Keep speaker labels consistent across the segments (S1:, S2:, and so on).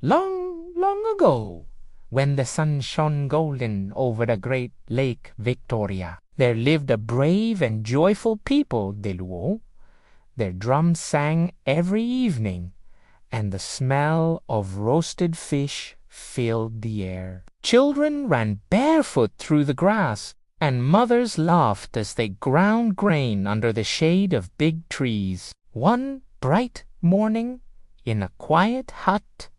S1: Long, long ago, when the sun shone golden over the great Lake Victoria, there lived a brave and joyful people, the Luo. Their drums sang every evening, and the smell of roasted fish filled the air. Children ran barefoot through the grass, and mothers laughed as they ground grain under the shade of big trees. One bright morning, in a quiet hut,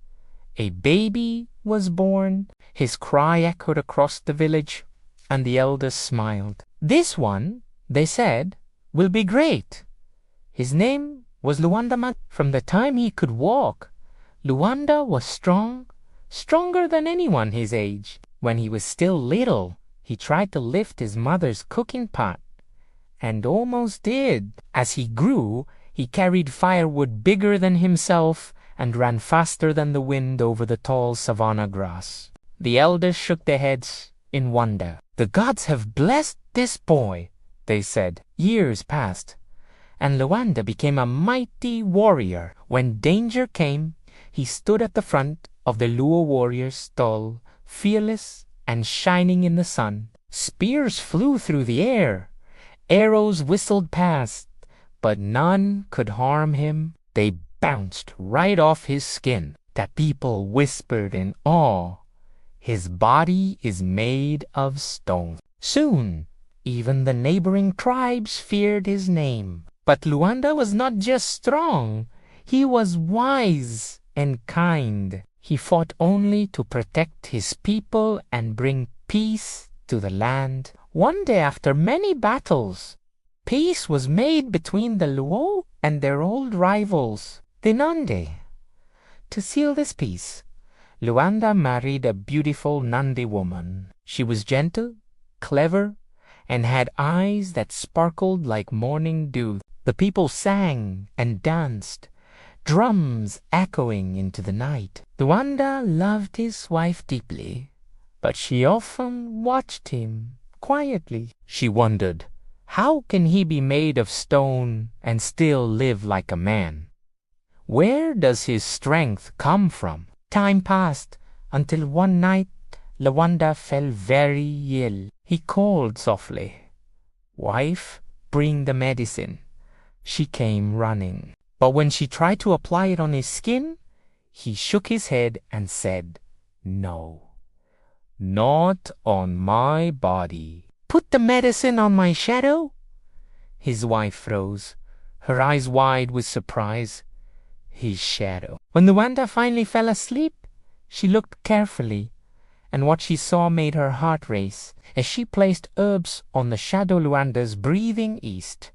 S1: a baby was born. His cry echoed across the village, and the elders smiled. "This one," they said, "will be great." His name was Luanda Magere. From the time he could walk, Luanda was strong, stronger than anyone his age. When he was still little, he tried to lift his mother's cooking pot, and almost did. As he grew, he carried firewood bigger than himself and ran faster than the wind over the tall savanna grass. The elders shook their heads in wonder. "The gods have blessed this boy," they said. Years passed, and Luanda became a mighty warrior. When danger came, he stood at the front of the Luo warriors, tall, fearless, and shining in the sun. Spears flew through the air. Arrows whistled past, but none could harm him. They bounced right off his skin. The people whispered in awe, "His body is made of stone." Soon, even the neighboring tribes feared his name. But Luanda was not just strong, he was wise and kind. He fought only to protect his people and bring peace to the land. One day, after many battles, peace was made between the Luo and their old rivals, the Nandi. To seal this peace, Luanda married a beautiful Nandi woman. She was gentle, clever, and had eyes that sparkled like morning dew. The people sang and danced, drums echoing into the night. Luanda loved his wife deeply, but she often watched him quietly. She wondered, how can he be made of stone and still live like a man? Where does his strength come from? Time passed until one night Luanda fell very ill. He called softly, "Wife, bring the medicine." She came running. But when she tried to apply it on his skin, he shook his head and said, "No, not on my body." "Put the medicine on my shadow?" His wife froze, her eyes wide with surprise. His shadow. When Luanda finally fell asleep, she looked carefully, and what she saw made her heart race. As she placed herbs on the shadow, Luanda's breathing eased.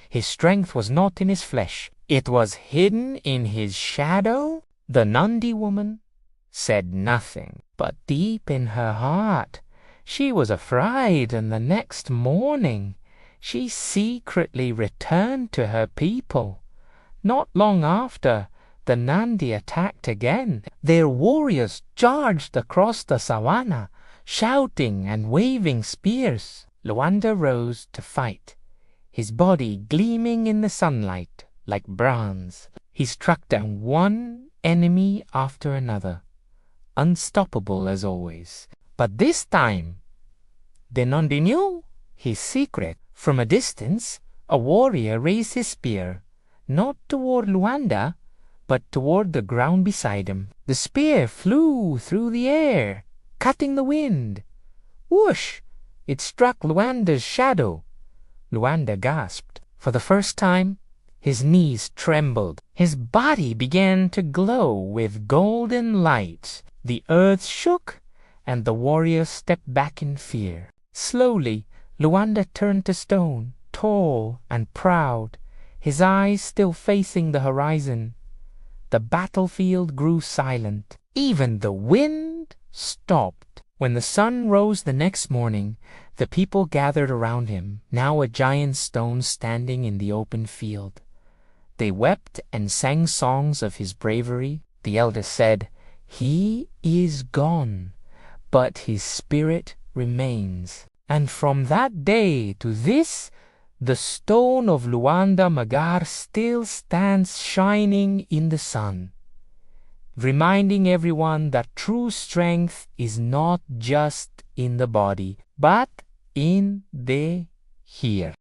S1: His strength was not in his flesh. It was hidden in his shadow. The Nandi woman said nothing, but deep in her heart she was afraid, and the next morning she secretly returned to her people. Not long after, the Nandi attacked again. Their warriors charged across the savanna, shouting and waving spears. Luanda rose to fight, his body gleaming in the sunlight like bronze. He struck down one enemy after another, unstoppable as always. But this time, the Nandi knew his secret. From a distance, a warrior raised his spear, not toward Luanda, but toward the ground beside him. The spear flew through the air, cutting the wind. Whoosh! It struck Luanda's shadow. Luanda gasped. For the first time, his knees trembled. His body began to glow with golden light. The earth shook, and the warrior stepped back in fear. Slowly, Luanda turned to stone, tall and proud, his eyes still facing the horizon. The battlefield grew silent. Even the wind stopped. When the sun rose the next morning, the people gathered around him, now a giant stone standing in the open field. They wept and sang songs of his bravery. The elders said, "He is gone, but his spirit remains." And from that day to this, the stone of Luanda Magere still stands shining in the sun. reminding everyone that true strength is not just in the body, but in the here.